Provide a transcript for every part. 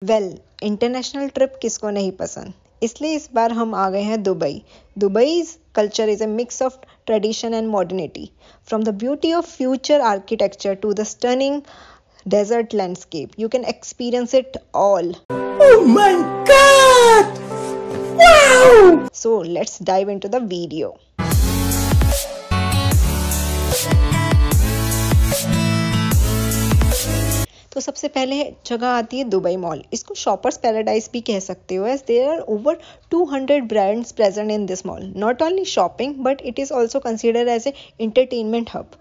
Well, international trip किसको नहीं पसंद, इसलिए इस बार हम आ गए हैं Dubai. दुबई's culture is a mix of tradition and modernity. From the beauty of future architecture to the stunning desert landscape, you can experience it all. Oh my God! Wow! So let's dive into the video. तो सबसे पहले जगह आती है Dubai mall. इसको shoppers paradise भी कह सकते हो, as there are over 200 brands present in this mall. Not only shopping but it is also considered as a entertainment hub.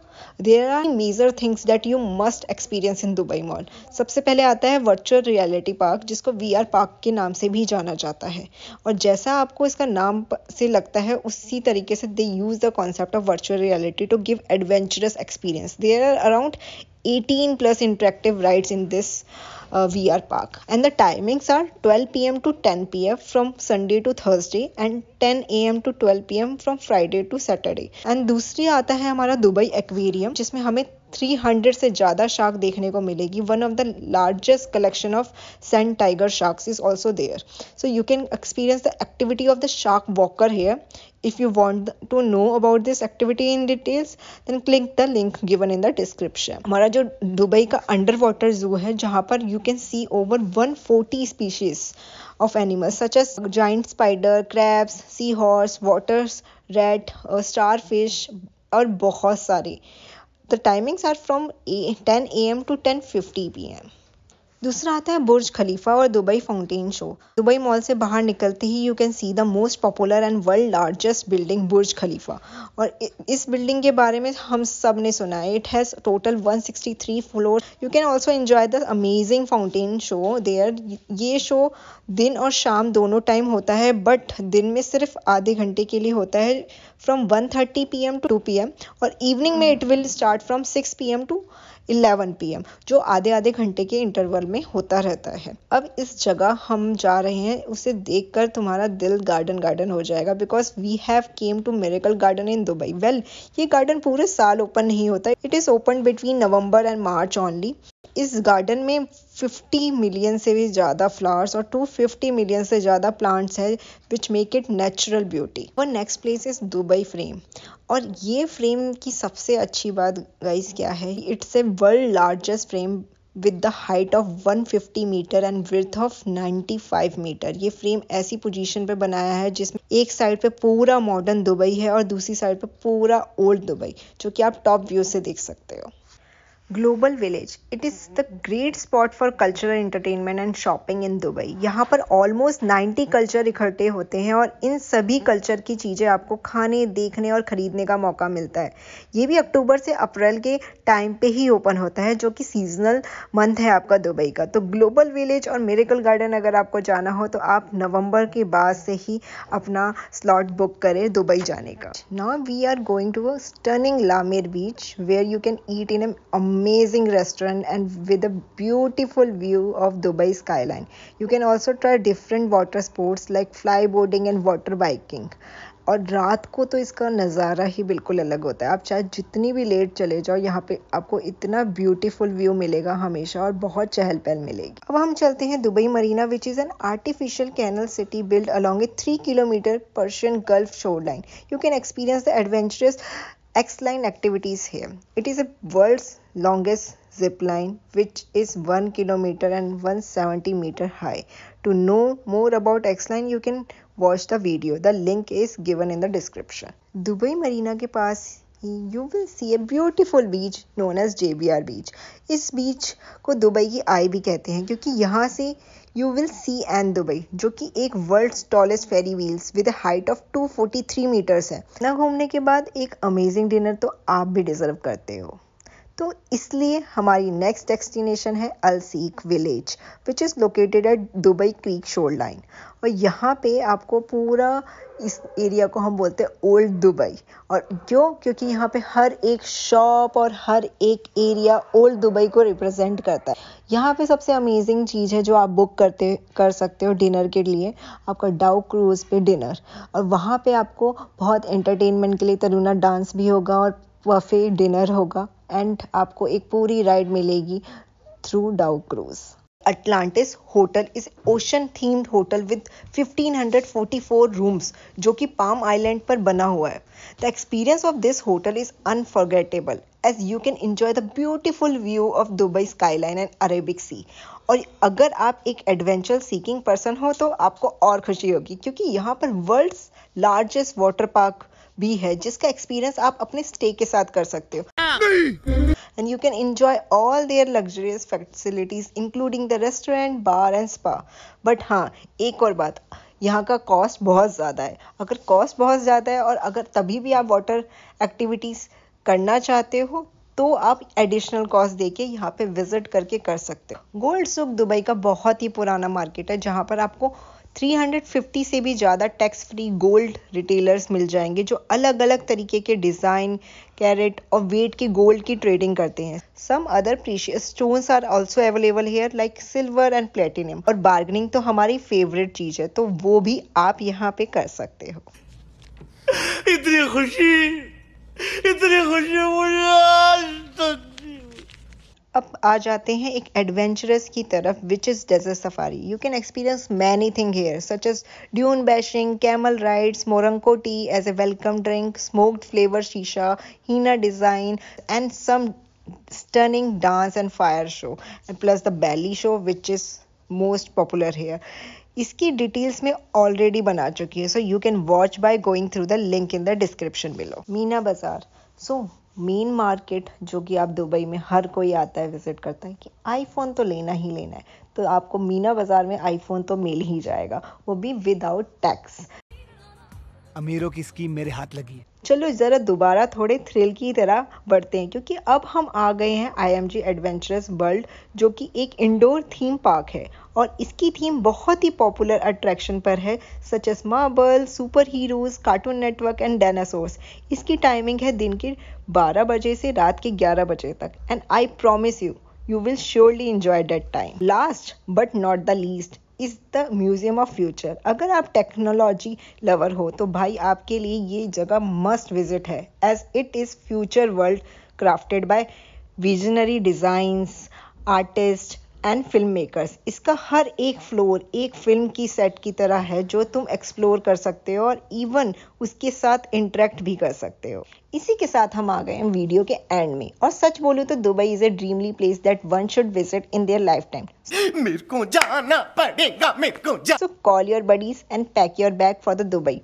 There are major things that you must experience in Dubai mall. सबसे पहले आता है virtual reality park, जिसको VR park के नाम से भी जाना जाता है। और जैसा आपको इसका नाम से लगता है उसी तरीके से they use the concept of virtual reality to give adventurous experience. There are around 18 plus interactive rides in this VR park, and the timings are 12 p.m. to 10 p.m. from Sunday to Thursday and 10 a.m. to 12 p.m. from Friday to Saturday. And दूसरी आता है हमारा Dubai aquarium, जिसमें हमें 300 से ज़्यादा shark देखने को मिलेगी। One of the largest collection of sand tiger sharks is also there, so you can experience the activity of the shark walker here. If you want to know about this activity in details, then click the link given in the description. हमारा जो Dubai का under water जू है, जहाँ पर you can see over 140 species of animals such as giant spider, crabs, seahorse, water rat, starfish और बहुत सारे. The timings are from 10 a.m. to 10:50 p.m. दूसरा आता है बुर्ज खलीफा और Dubai fountain show. Dubai mall से बाहर निकलते ही you can see the most popular and world largest building Burj Khalifa. और इस बिल्डिंग के बारे में हम सब ने सुना है। It has total 163 floor. You can also enjoy the amazing fountain show their. ये शो दिन और शाम दोनों टाइम होता है, बट दिन में सिर्फ आधे घंटे के लिए होता है, फ्रॉम 1:30 p.m. to 2 p.m. और इवनिंग में it will start from 6 p.m. to 11 p.m. जो आधे आधे घंटे के इंटरवल में होता रहता है। अब इस जगह हम जा रहे हैं, उसे देखकर तुम्हारा दिल गार्डन गार्डन हो जाएगा, because we have came to miracle garden in Dubai. Well, ये गार्डन पूरे साल ओपन नहीं होता। It is open between November and March only. इस गार्डन में 50 मिलियन से भी ज़्यादा फ्लावर्स और 250 मिलियन से ज़्यादा प्लांट्स हैं, which make it natural beauty. और next place is Dubai frame. और ये फ्रेम की सबसे अच्छी बात गाइस क्या है, it's a world largest frame with the height of 150 meter and width of 95 meter. ये फ्रेम ऐसी पोजीशन पे बनाया है जिसमें एक साइड पे पूरा मॉडर्न दुबई है और दूसरी साइड पे पूरा ओल्ड दुबई, जो कि आप टॉप व्यू से देख सकते हो। Global village, it is the great spot for cultural entertainment and shopping in Dubai. यहाँ पर ऑलमोस्ट 90 कल्चर इकट्ठे होते हैं और इन सभी कल्चर की चीज़ें आपको खाने, देखने और ख़रीदने का मौका मिलता है। ये भी अक्टूबर से अप्रैल के टाइम पे ही ओपन होता है, जो कि सीजनल मंथ है आपका दुबई का। तो ग्लोबल विलेज और मिरेकल गार्डन अगर आपको जाना हो तो आप नवंबर के बाद से ही अपना स्लॉट बुक करें दुबई जाने का। Now we are going to a stunning La Mer beach where you can eat in amazing restaurant and with a beautiful view of Dubai skyline. You can also try different water sports like flyboarding and water biking. और रात को तो इसका नज़ारा ही बिल्कुल अलग होता है। आप चाहे जितनी भी लेट चले जाओ, यहाँ पे आपको इतना ब्यूटीफुल व्यू मिलेगा हमेशा और बहुत चहल पहल मिलेगी। अब हम चलते हैं Dubai Marina, which is an artificial canal city build along a 3 kilometer Persian Gulf shore line. You can experience the adventurous X-line activities here. It is a world's longest zip line, which is 1 kilometer and 170 meter high. To know more about X-line, you can watch the video. The link is given in the description. Dubai Marina के पास you will see a beautiful beach known as JBR beach. इस बीच को Dubai की आई भी कहते हैं, क्योंकि यहाँ से you will see Ain Dubai, जो कि एक world's tallest ferris wheels with height of 243 meters है। ना घूमने के बाद एक अमेजिंग डिनर तो आप भी डिजर्व करते हो। तो इसलिए हमारी नेक्स्ट डेस्टिनेशन है Al Seef village, which is located at Dubai creek shore line. और यहाँ पे आपको पूरा इस एरिया को हम बोलते हैं ओल्ड दुबई। और क्यों? क्योंकि यहाँ पे हर एक शॉप और हर एक एरिया ओल्ड दुबई को रिप्रेजेंट करता है। यहाँ पे सबसे अमेजिंग चीज़ है जो आप बुक कर सकते हो डिनर के लिए, आपका डाउ क्रूज़ पे डिनर। और वहाँ पे आपको बहुत एंटरटेनमेंट के लिए तरूना डांस भी होगा और बफे डिनर होगा, एंड आपको एक पूरी राइड मिलेगी थ्रू डाउ cruise. Atlantis Hotel is ocean themed hotel with 1544 rooms जो कि Palm Island पर बना हुआ है. The experience of this hotel is unforgettable as you can enjoy the beautiful view of Dubai skyline and Arabic Sea. और अगर आप एक एडवेंचर सीकिंग पर्सन हो तो आपको और खुशी होगी क्योंकि यहाँ पर वर्ल्ड्स लार्जेस्ट वाटर पार्क भी है जिसका एक्सपीरियंस आप अपने स्टे के साथ कर सकते हो. And you can enjoy all their luxurious facilities including the restaurant, bar and spa. But हाँ, एक और बात, यहाँ का कॉस्ट बहुत ज़्यादा है. अगर कॉस्ट बहुत ज़्यादा है और अगर तभी भी आप वाटर एक्टिविटीज़ करना चाहते हो तो आप एडिशनल कॉस्ट देके यहाँ पे विजिट करके कर सकते हो. गोल्ड सुक दुबई का बहुत ही पुराना मार्केट है जहाँ पर आपको 350 से भी ज़्यादा टैक्स फ्री गोल्ड रिटेलर्स मिल जाएंगे जो अलग अलग तरीके के डिज़ाइन, कैरेट और वेट के गोल्ड की ट्रेडिंग करते हैं. Some other precious stones are also available here like silver and platinum. और बार्गेनिंग तो हमारी फेवरेट चीज़ है तो वो भी आप यहाँ पे कर सकते हो. इतनी खुशी मुझे आज तक. अब आ जाते हैं एक एडवेंचरस की तरफ which is desert safari. You can experience many thing here such as dune bashing, camel rides, Moroccan tea as a welcome drink, smoked flavour shisha, henna design and some stunning dance and fire show and plus the belly show which is most popular here. इसकी details में already बना चुकी है so you can watch by going through the link in the description below. Meena Bazaar. So main market जो कि आप Dubai में हर कोई आता है विजिट करता है कि आईफोन तो लेना ही लेना है तो आपको मीना बाजार में आईफोन तो मिल ही जाएगा वो भी विदाउट टैक्स. अमीरों की स्कीम मेरे हाथ लगी है. चलो ज़रा दोबारा थोड़े थ्रिल की तरह बढ़ते हैं क्योंकि अब हम आ गए हैं IMG एडवेंचरस वर्ल्ड जो कि एक इंडोर थीम पार्क है और इसकी थीम बहुत ही पॉपुलर अट्रैक्शन पर है such as marble, super heroes, cartoon network and dinosaurs. इसकी टाइमिंग है दिन के 12 बजे से रात के 11 बजे तक and I promise you will surely enjoy that time. Last but not the least is the Museum of Future. अगर आप टेक्नोलॉजी लवर हो तो भाई आपके लिए ये जगह मस्ट विजिट है as it is future world crafted by visionary designs, artists and film makers. इसका हर एक फ्लोर एक फिल्म की सेट की तरह है जो तुम एक्सप्लोर कर सकते हो और इवन उसके साथ इंटरेक्ट भी कर सकते हो. इसी के साथ हम आ गए हैं वीडियो के एंड में और सच बोलूं तो Dubai is a dreamly place that one should visit in their life time. मेरे को जाना पड़ेगा. So call your buddies and pack your bag for the Dubai.